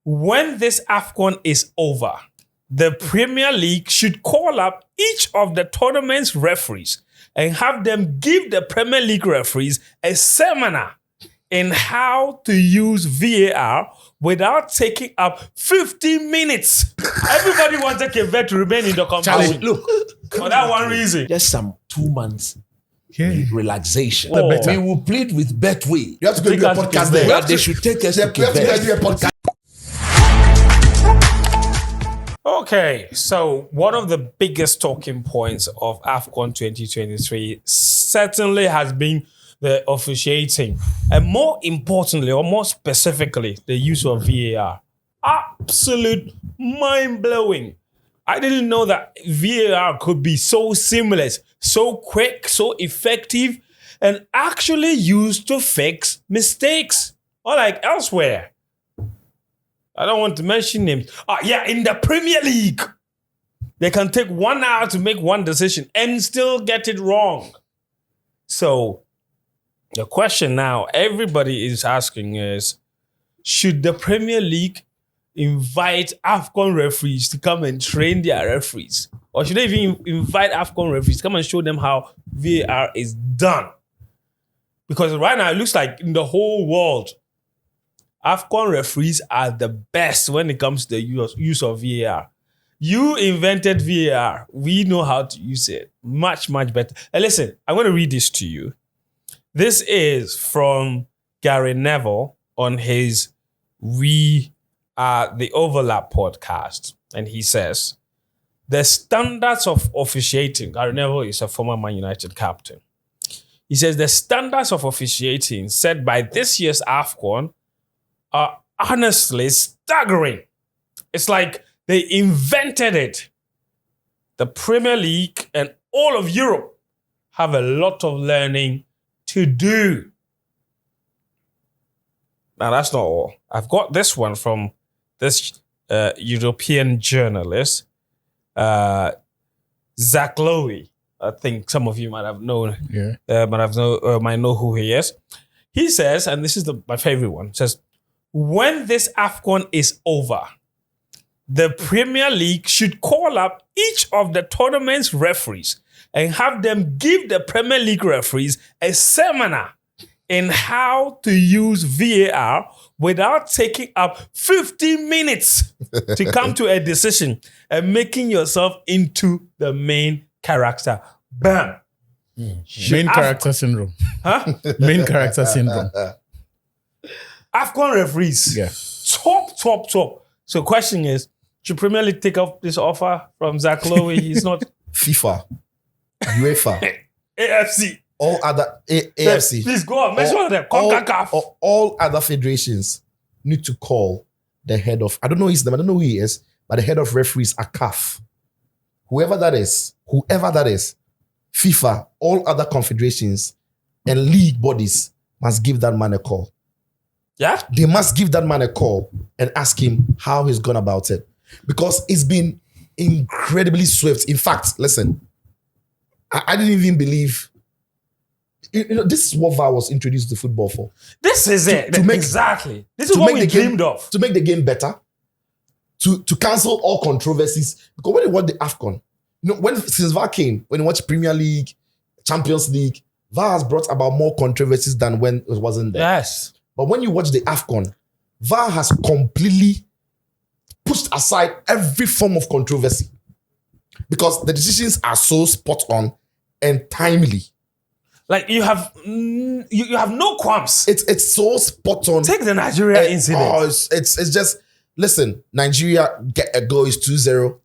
when this AFCON is over, the Premier League should call up each of the tournament's referees and have them give the Premier League referees a seminar in how to use VAR without taking up 15 minutes. Everybody wanted Kevin to remain in the competition. Look, for that one reason. just some 2 months relaxation. Oh. We will plead with Betway. You have to go do a podcast there. Well, they should take us to We have to go do a Quebec. podcast. Okay, so one of the biggest talking points of AFCON 2023 certainly has been the officiating, and more importantly, or more specifically, the use of VAR. Absolute mind-blowing. I didn't know that VAR could be so seamless, so quick, so effective, and actually used to fix mistakes, unlike elsewhere. I don't want to mention names. In the Premier League, they can take 1 hour to make one decision and still get it wrong. So the question now everybody is asking is, should the Premier League invite AFCON referees to come and train their referees? Or should they even invite AFCON referees to come and show them how VAR is done? Because right now it looks like in the whole world, AFCON referees are the best when it comes to the use of VAR. You invented VAR. We know how to use it much, much better. And listen, I'm going to read this to you. This is from Gary Neville on his We Are the Overlap podcast. And he says, the standards of officiating, Gary Neville is a former Man United captain. He says, the standards of officiating set by this year's AFCON are honestly staggering. It's like they invented it. The Premier League and all of Europe have a lot of learning to do. Now, that's not all. I've got this one from this European journalist, Zach Lowe. I think some of you might have known, might know who he is. He says, and this is my favorite one, says, when this AFCON is over, the Premier League should call up each of the tournament's referees and have them give the Premier League referees a seminar in how to use VAR without taking up 15 minutes to come to a decision and making yourself into the main character. Bam. Main character syndrome. Huh? Main character syndrome. AFCON referees. Yeah. Top. So question is, should Premier League take up this offer from Zach Lowe? He's not... FIFA, UEFA, AFC. all other AFC. Please go on. Mention them. CONCACAF. All other federations need to call the head of, I don't know his name, I don't know who he is, but the head of referees are CAF. Whoever that is, FIFA, all other confederations and league bodies must give that man a call. Yeah? They must give that man a call and ask him how he's gone about it. Because it's been incredibly swift. In fact, listen, I didn't even believe, this is what VAR was introduced to football for. This is it. Exactly. This is what we dreamed of. To make the game better, to cancel all controversies. Because when you watch the AFCON, since VAR came, when you watch Premier League, Champions League, VAR has brought about more controversies than when it wasn't there. Yes. But when you watch the AFCON, VAR has completely pushed aside every form of controversy because the decisions are so spot on and timely. Like you have no qualms. It's so spot on. Take the Nigeria incident. It's just, listen, Nigeria get a goal is 2-0.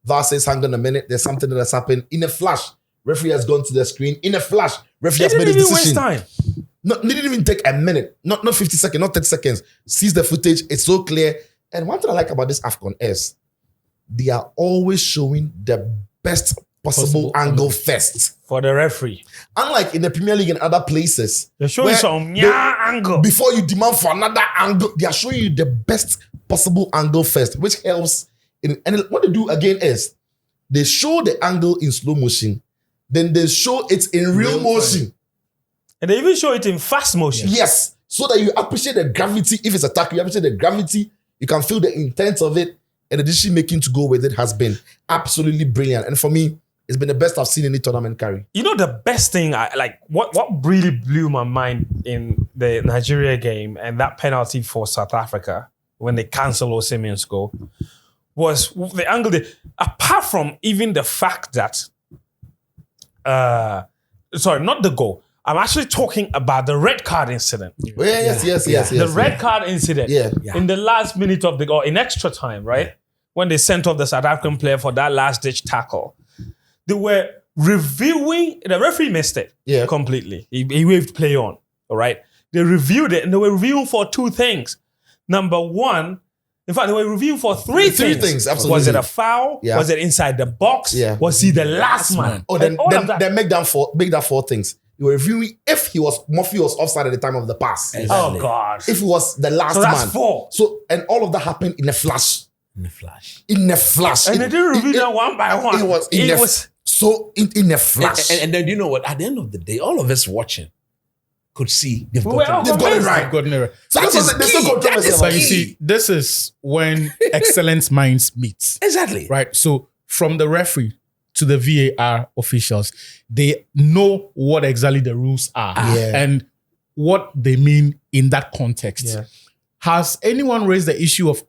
VAR says, hang on a minute, there's something that has happened. In a flash, referee has gone to the screen. In a flash, referee has made a decision. Waste time. No, it didn't even take a minute, not 50 seconds, not 30 seconds. Sees the footage, it's so clear. And one thing I like about this AFCON is they are always showing the best possible angle first. For the referee. Unlike in the Premier League and other places. They're showing some angle. Before you demand for another angle, they are showing you the best possible angle first, which helps. And what they do again is they show the angle in slow motion, then they show it in real motion. And they even show it in fast motion. Yes. So that you appreciate the gravity. If it's a tackle, you appreciate the gravity. You can feel the intent of it, and the decision making to go with it has been absolutely brilliant. And for me, it's been the best I've seen in the tournament carry. You know, the best thing, what really blew my mind in the Nigeria game and that penalty for South Africa when they cancelled Osimhen's goal was the angle that, apart from even the fact that, sorry, not the goal. I'm actually talking about the red card incident. Oh, yes. The red card incident Yeah. in the last minute of the goal, in extra time, right? When they sent off the South African player for that last ditch tackle. They were reviewing, the referee missed it completely. He waved play on, all right? They reviewed it and they were reviewing for two things. Number one, in fact, they were reviewing for three things. Absolutely. Was it a foul? Yeah. Was it inside the box? Yeah. Was he the last man? Oh, then make that four things. You were reviewing if Murphy was offside at the time of the pass. Exactly. Oh, God. If he was the last So that's man. four. So, and all of that happened in a flash. In the flash. In a flash. And they didn't review that one by one. It was in a flash. And then you know what? At the end of the day, all of us watching could see they've Well, got They've got it I've right. gotten it right. So That that's is what there's key. no controversy That is about But you it. see, this is when excellent minds meet, Exactly. right? So from the referee to the VAR officials, they know what exactly the rules are and what they mean in that context. Yeah. Has anyone raised the issue of,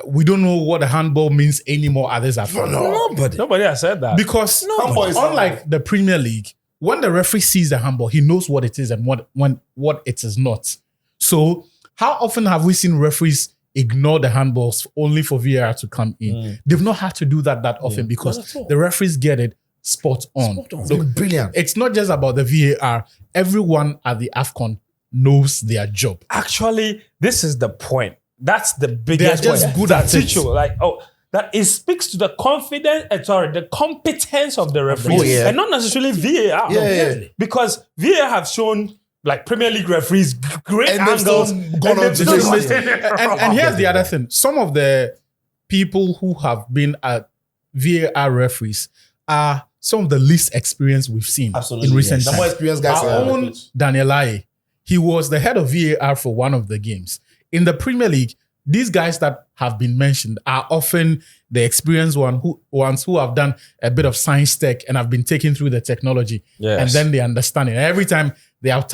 we don't know what a handball means anymore at this AFCON? Nobody has said that. Because Handball is unlike the Premier League, when the referee sees the handball, he knows what it is and what it is not. So how often have we seen referees ignore the handballs only for VAR to come in? They've not had to do that often because Not at all. the referees get it spot on. Spot on. So brilliant. It's not just about the VAR. Everyone at the AFCON knows their job. Actually, this is the point. That's the They are biggest just point. good at it. That it speaks to the the competence of the referees, Oh, yeah. and not necessarily VAR. Yeah. Because VAR have shown like Premier League referees great And they've angles. still gone on to still this. gotten it wrong. And here's the other thing. Some of the people who have been at VAR referees are some of the least experienced we've seen in recent The times. more experienced guys Our own Daniel Aye, he was the head of VAR for one of the games. In the Premier League, these guys that have been mentioned are often the experienced ones who have done a bit of science tech and have been taken through the technology. Yes. And then they understand it. And every time they are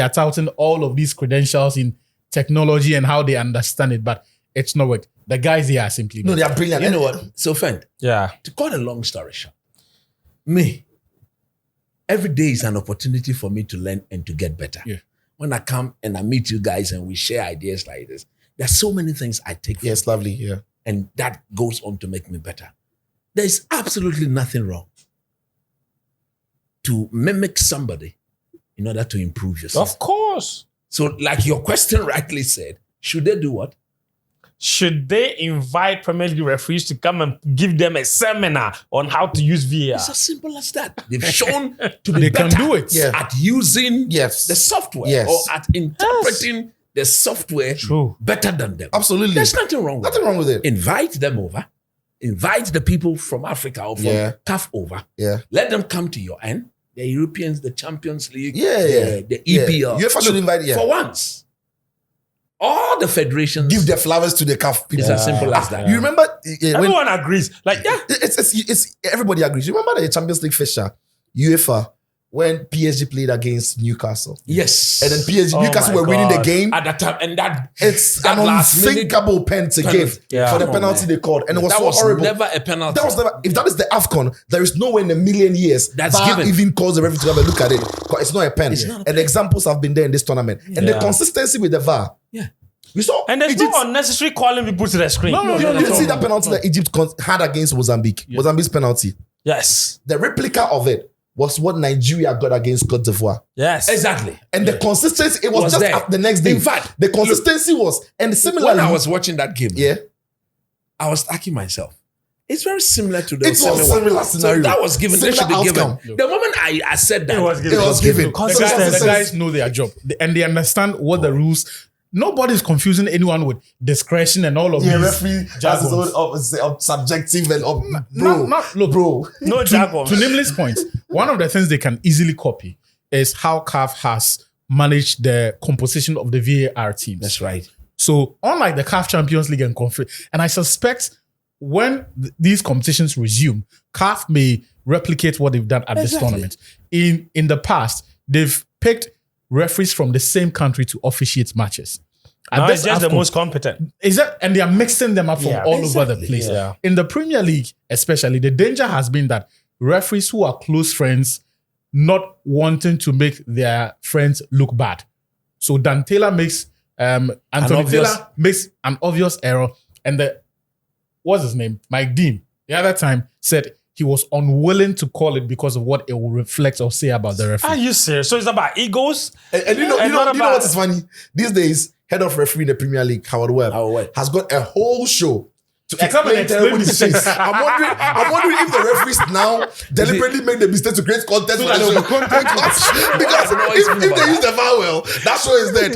touting all of these credentials in technology and how they understand it, but it's not work. The guys here are simply No, they are brilliant. You know what? So, friend, Yeah. to cut a long story short, every day is an opportunity for me to learn and to get better. Yeah. When I come and I meet you guys and we share ideas like this, there's so many things I take from Yes, lovely. Yeah. and that goes on to make me better. There's absolutely nothing wrong to mimic somebody in order to improve yourself. Of course. So, like your question rightly said, should they do what? Should they invite Premier League referees to come and give them a seminar on how to use VAR? It's as simple as that. They've shown to be They better can do it. Yeah. at using Yes. the software Yes. or at interpreting the software True. better than them. Absolutely. There's nothing wrong with Nothing it. wrong with it. Invite them over. Invite the people from Africa or from CAF over. Yeah. Let them come to your end. The Europeans, the Champions League, Yeah. the EPL. UEFA should invite, For once, all the federations Give the flowers to the CAF people. It's as simple as that. You remember when Everyone agrees. Like, yeah. it's everybody agrees. You remember the Champions League fixture, UEFA, when PSG played against Newcastle, Yes. and then PSG, Oh Newcastle my were winning the God. game. At that time, and that It's that an last minute unthinkable pen to give Yeah. for the Come on, penalty man. they called, and it was that so was horrible. never a penalty. That was never. If that is the AFCON, there is no way in a million years That's VAR given. even calls the referee to have a look at it. 'Cause it's not a pen. It's not a And pen. the examples have been there in this tournament, and the Yeah. consistency with the VAR. Yeah. We saw. And there's Egypt- no unnecessary calling people to the screen. No, You didn't no. see that penalty that Egypt had against Mozambique. Mozambique's penalty. Yes. The replica of it was what Nigeria got against Cote d'Ivoire. Yes. Exactly. And the consistency, it was Was just there. the next day. In fact, the consistency was, and similarly, When I was watching that game, yeah, I was asking myself, it's very similar to the It was similar So scenario. that was given. That should be Similar given. outcome. The moment I said that, It was given. it was given. Consistency. The guys know their job and they understand what the rules. Nobody's confusing anyone with discretion and all of Yeah, these referee has his own jargons. subjective and bro, Look, bro. No jargon. To Nimli's point, one of the things they can easily copy is how CAF has managed the composition of the VAR teams. that's right. So unlike the CAF Champions League and and I suspect when these competitions resume, CAF may replicate what they've done at this tournament. In the past, they've picked referees from the same country to officiate matches. Now it's just the most competent. And they are mixing them up from all over the place. Yeah. In the Premier League, especially, the danger has been that referees who are close friends not wanting to make their friends look bad. So Dan Taylor makes Anthony Taylor makes an obvious error, and what's his name? Mike Dean, the other time said he was unwilling to call it because of what it will reflect or say about the referee. Are you serious? So it's about egos? And you know what is funny? These days, head of referee in the Premier League, Howard Webb, has got a whole show to explain terrible decisions. I'm wondering if the referees now deliberately make the mistake to create content for the show. Because if they use the VAR well, that show is dead.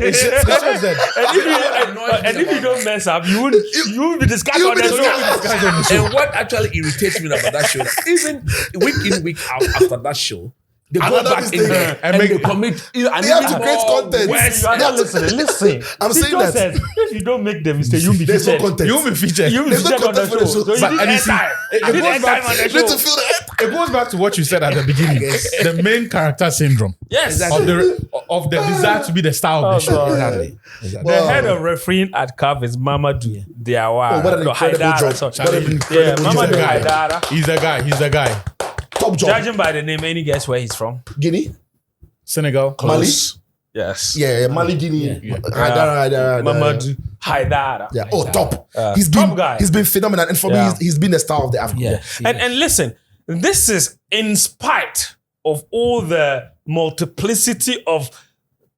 And if you don't mess up, you will be discussed on the show. And what actually irritates me about that show, even week in, week out after that show, they go back in there and they commit. They have to create content. You are not listening. Listen. I'm saying that if you don't make the mistake, you'll be there's no featured. content. You'll be featured. You'll be There's no featured on the content for the show. show. So you need time. You need time on the Need show. to feel the It goes back to what you said at the beginning. The main character syndrome. Yes. Of the desire to be the star of the show. Exactly. The head of refereeing at CAF is Mamadou Diawa. what an incredible job. What an incredible Mamadou job. Haidara. He's a guy. Top job. Judging by the name, any guess where he's from? Guinea? Senegal. Mali? Yes. Yeah, Mali, Guinea. Haidara. Mamadou Haidara. Yeah. Oh, top. Top guy. He's been phenomenal. And for me, he's been the star of the AFCON. Yeah. And listen, this is in spite of all the multiplicity of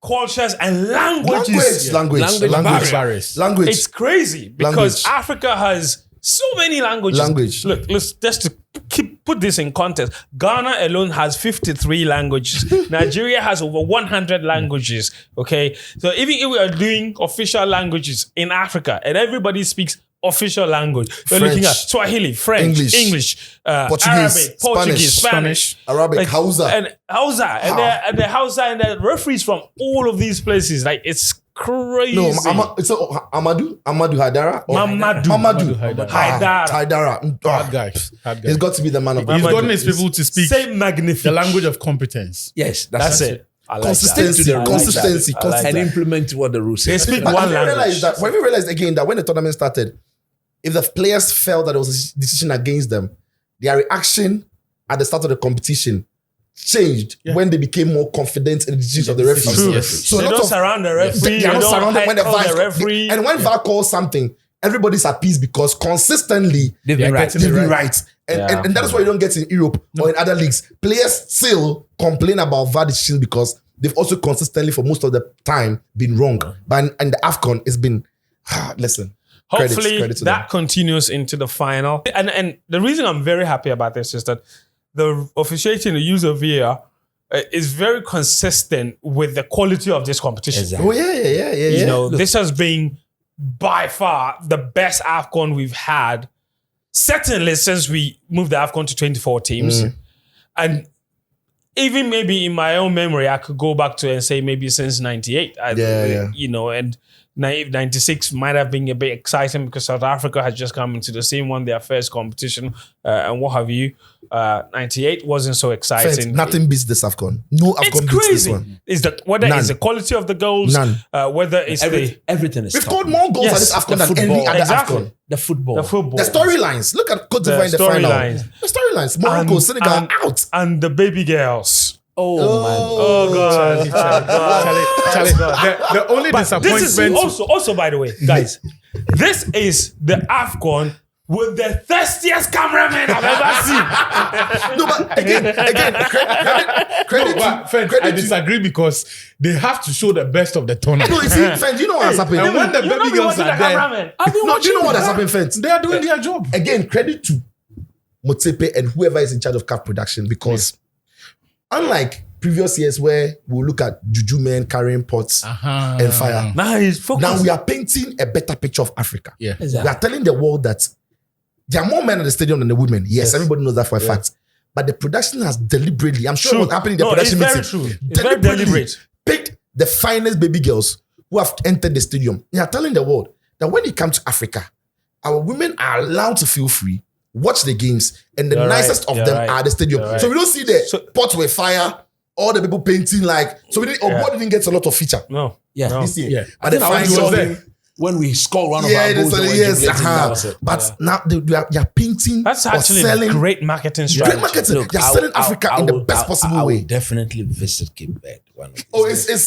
cultures and languages. Language. Barriers. Language. It's crazy because Language. Africa has so many languages. Look, let's just to put this in context. Ghana alone has 53 languages. Nigeria has over 100 languages. Okay, so even if we are doing official languages in Africa and everybody speaks official language, we're looking at Swahili, French, English, Arabic, Portuguese, Spanish, Arabic, Hausa. and the Hausa and the referees from all of these places. Like it's crazy. No, it's Amadou Haidara. Mamadou Haidara. Hard guy. He's got to be the man of He's God. gotten his people to speak Same magnificent. the language of competence. Yes, That's it. I like Consistency, that. consistency, I like and that. implement what the rules say. They speak But one have you language. realized that when we realized again that when the tournament started, if the players felt that there was a decision against them, their reaction at the start of the competition changed when they became more confident in the decisions of the referees. True. Yes. So They a lot don't of surround the referee. they are not surrounded when the heckle VAR the referee. and when VAR calls something, everybody's appeased because consistently They've been right. they've been right. And that is why you don't get in Europe or in other leagues. Players still complain about VAR decisions because they've also consistently for most of the time been wrong. But in the AFCON, it's been listen. Hopefully credit to that them. continues into the final. And the reason I'm very happy about this is that the officiating, the use of VAR is very consistent with the quality of this competition. Exactly. Oh yeah. You know, this has been by far the best AFCON we've had, certainly since we moved the AFCON to 24 teams. And even maybe in my own memory, I could go back to and say maybe since 98. You know, and 96 might have been a bit exciting because South Africa had just come into the same one, their first competition and what have you. 98 wasn't so exciting. Friends, nothing beats this AFCON. No AFCON It's beats this crazy. one. Is that whether None. it's the quality of the goals, None. whether it's Everything is We've top. scored more goals Yes, at this AFCON the than any football. other Exactly. AFCON. The football. the football, The storylines. Look at Cote d'Ivoire in the final. storylines. The storylines. Morocco, Senegal out. and the baby girls. Oh, man. Oh God, Charlie, the only This is disappointment. also by the way, guys. This is the AFCON with the thirstiest cameraman I've ever seen. No, but again, credit I disagree because they have to show the best of the tournament. No, you see, Fent, you know what has happened? And when the You're not baby be girls watching are the there, cameraman. No, do you know what has happened, Fent? they are doing their job. Again, credit to Motsepe and whoever is in charge of CAF production because unlike previous years where we'll look at Juju men carrying pots and fire, Nice focus. now we are painting a better picture of Africa. Yeah. We are telling the world that there are more men at the stadium than the women. Yes, everybody knows that for a fact. But the production has deliberately, I'm sure it was happening in the production it's very meeting. true. It's very deliberate. Picked the finest baby girls who have entered the stadium. They are telling the world that when it comes to Africa, our women are allowed to feel free, watch the games, and the You're nicest right, of you're them right, are the stadium. you're right. So we don't see the pots with fire, all the people painting like. So we didn't. Ogbo didn't get a lot of feature No. Yeah. No. this year. Yeah. But the I fans was saw there them. when we score one of Yeah, our goals. and we're yes, jubilating, that was it. but now they are painting. That's or actually selling. great marketing strategy. Great marketing. Look, They're selling Africa in the best possible I way. will definitely visit Cape Verde. One of these Oh, days. it's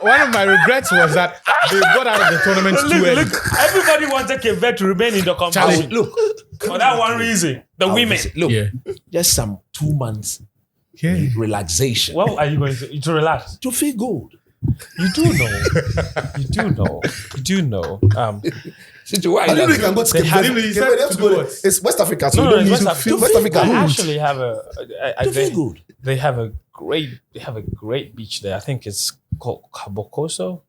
One of my regrets was that they got out of the tournament too early. Look, everybody wanted Cape Verde to remain in the competition. Look, For that one reason, the I'll women. visit. Look, Yeah. just some 2 months Yeah. relaxation What are you going to relax? to feel good. You do know. You do know. You do know. Why I didn't know you can go to Cape Verde. He Cape said Verde, you have to to go do there. what? It's West Africa, so No, you no, don't it's need West to Africa. West Africa. They Good. actually have to feel good. they have a great beach there. I think it's called Kabokoso.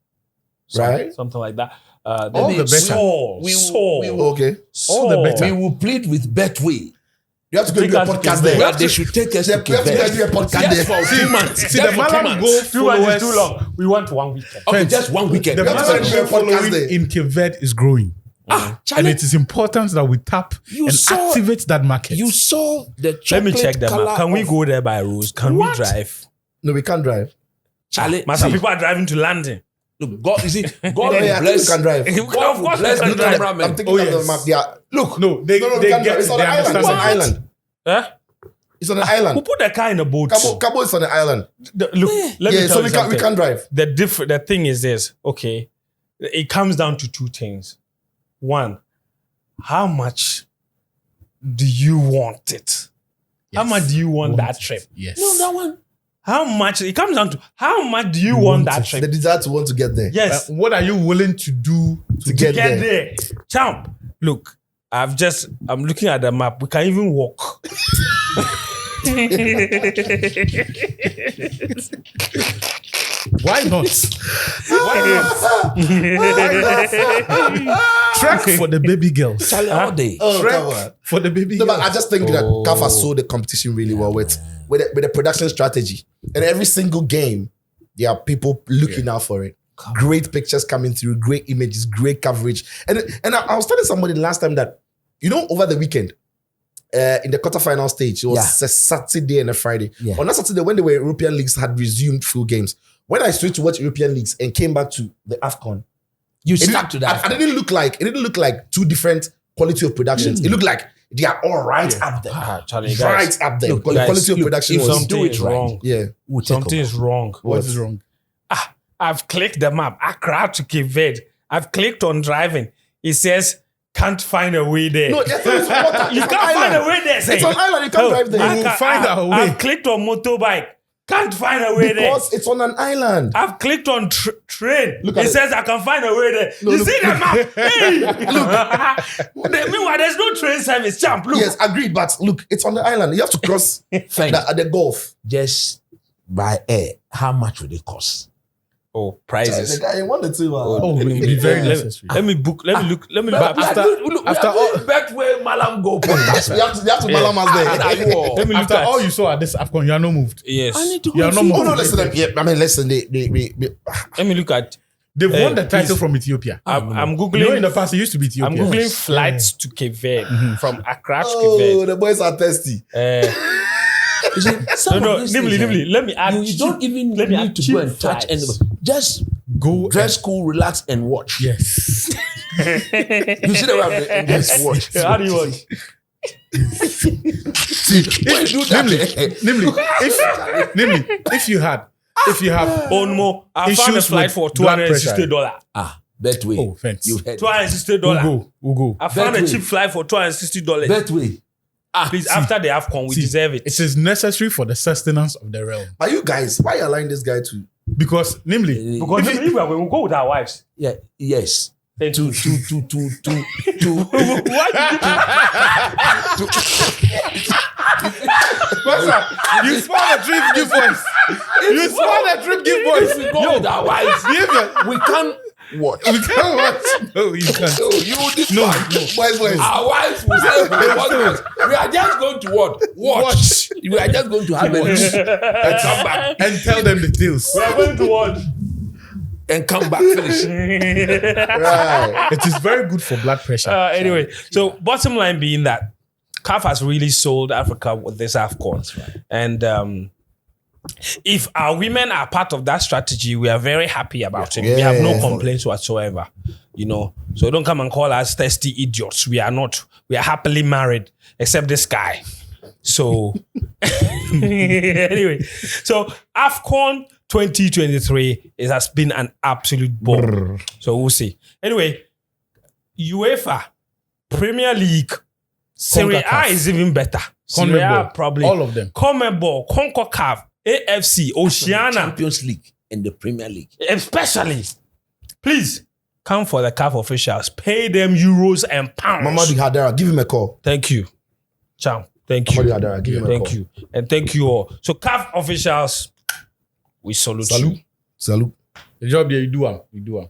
Right. Something like that. All the better. Okay. All the better. We will plead with Betway. You have to go Take do a us to podcast Cape there. Where they should take us They to have Cape to go Verde. do a podcast Just there. for 2 months. See, the Just for 2 Mallam months. Go 2 months followers. is too long. We want 1 weekend. Okay, just 1 weekend. The have to Mallam do a Go podcast following there. in Cape Verde is growing. And Charlie, it is important that we tap You and saw- activate that market. you saw the chocolate Let me check them color out. Can we of- go there by rules? Can What? we drive? No, we can't drive. Charlie, Master, see, people are driving to London. look, God, you see, God Yeah, will I think we bless. can drive. Of God will course bless we the can drive. cameraman. I'm thinking Oh, of the yes. map. Yeah. Look, no, they No, we they can't get drive. It's on they an island. understand It's on an that. island. Huh? It's on an Who island. put the car in a boat? Cabo is on an island. Look, let me Yeah, tell so you we something. can't drive. The thing is this, okay? It comes down to 2 things. One, how much do you want it? How Yes. much do you want Want that it. trip? Yes. No, that one. How much? It comes down to how much do you want that trip? The desire to want to get there. Yes, What are you willing to do To get get there. there. Champ, look, I'm looking at the map. We can even walk. Why not? Trek for the baby girls. Charlie, all day. Oh, Trek come on. for the baby No, girls. but I just think that CAF has sold the competition really well with the production strategy. And every single game, there are people looking out for it. Great pictures coming through, great images, great coverage. And I was telling somebody last time that, over the weekend, in the quarterfinal stage, it was a Saturday and a Friday. Yeah. On that Saturday, when the European leagues had resumed full games, when I switched to watch European leagues and came back to the AFCON, You it stuck to that. didn't look like two different quality of productions. It looked like they are all right up there. Charlie, guys, Right up there. look, Because the guys, quality of look, production if was something do it is right. wrong, yeah. We'll take something over. is wrong. What is wrong? I've clicked the map. Accra to Cape Verde. I've clicked on driving. It says can't find a way there. No, yes, it's water. You It's can't an find island. a way there. It's an island. You can't drive there. I will find a way. I've clicked on motorbike. Can't find a way there. Because it's on an island. I've clicked on train. Look It at it. says I can find a way there. No, you look. see the map? Hey, look. Meanwhile, there's no train service. Champ, look. Yes, agreed. But look, it's on the island. You have to cross Fine. the Gulf. Just by air, how much would it cost? Oh, The prizes. guy wanted to. Oh, it will be very necessary. Let me book. Let me look. Let me look. But at- after all- back where Mallam go podcast. You have to Mallam us there. Let me look After at. all you saw at this AFCON, you are not moved. Yes. I need to You are go not see. Oh moved. no, listen. Yeah, I mean, listen. They Let me look at. They've won the title please. from Ethiopia. I'm You know, in googling. the past, it used to be I'm Ethiopia. googling flights to Cape Verde from Accra to Cape Oh, Verde. the boys are thirsty. You see, some No, of these Nimly, things, Nimly. Let me add. you don't even let me need add to cheap go and touch flights. anybody. Just Go dress cool, relax, and watch. Yes. You see the way I'm just watch. How do you watch? When you do that, Nimly, if you have Oh no! I found a Issues flight with for blood $260. Betway. Oh, thanks. You heard. $260. we'll go. I found a Betway. cheap flight for $260. Betway. Please, after the AFCON, we See, deserve it. It is necessary for the sustenance of the realm. But you guys, why are you allowing this guy to? Because, namely, Because if we will go with our wives. Yeah. Yes. Then To Why you spoil the trip, give voice. You spoil the trip, give voice. if we go with our wives, we can't watch. We can't watch. No, you can't. So you this No, one. Boys. Our wives will say, we are just going to what? Watch. We are just going to have a look and come back. And tell them the deals. we are going to watch. and come back finish. Right. It is very good for blood pressure. Anyway, so bottom line being that CAF has really sold Africa with this AFCON. And if our women are part of that strategy, we are very happy about it. We have no Yeah. complaints whatsoever. You know, so don't come and call us thirsty idiots. We are not. We are happily married, except this guy. So anyway, so AFCON 2023 has been an absolute ball. So we'll see. Anyway, UEFA, Premier League, Serie A CONCACAF. is even better. Serie A CONMEBOL, probably all of them. CONMEBOL, CONCACAF, AFC, Oceania, Champions League and the Premier League. especially. Please come for the CAF officials. Pay them euros and pounds. Mamadou Hadara, give him a call. Thank you, Cham. Thank you. Mamadou Hadara, give him a Thank call. you. And thank you all. So CAF officials, we salute you. Salute. The job here, you do.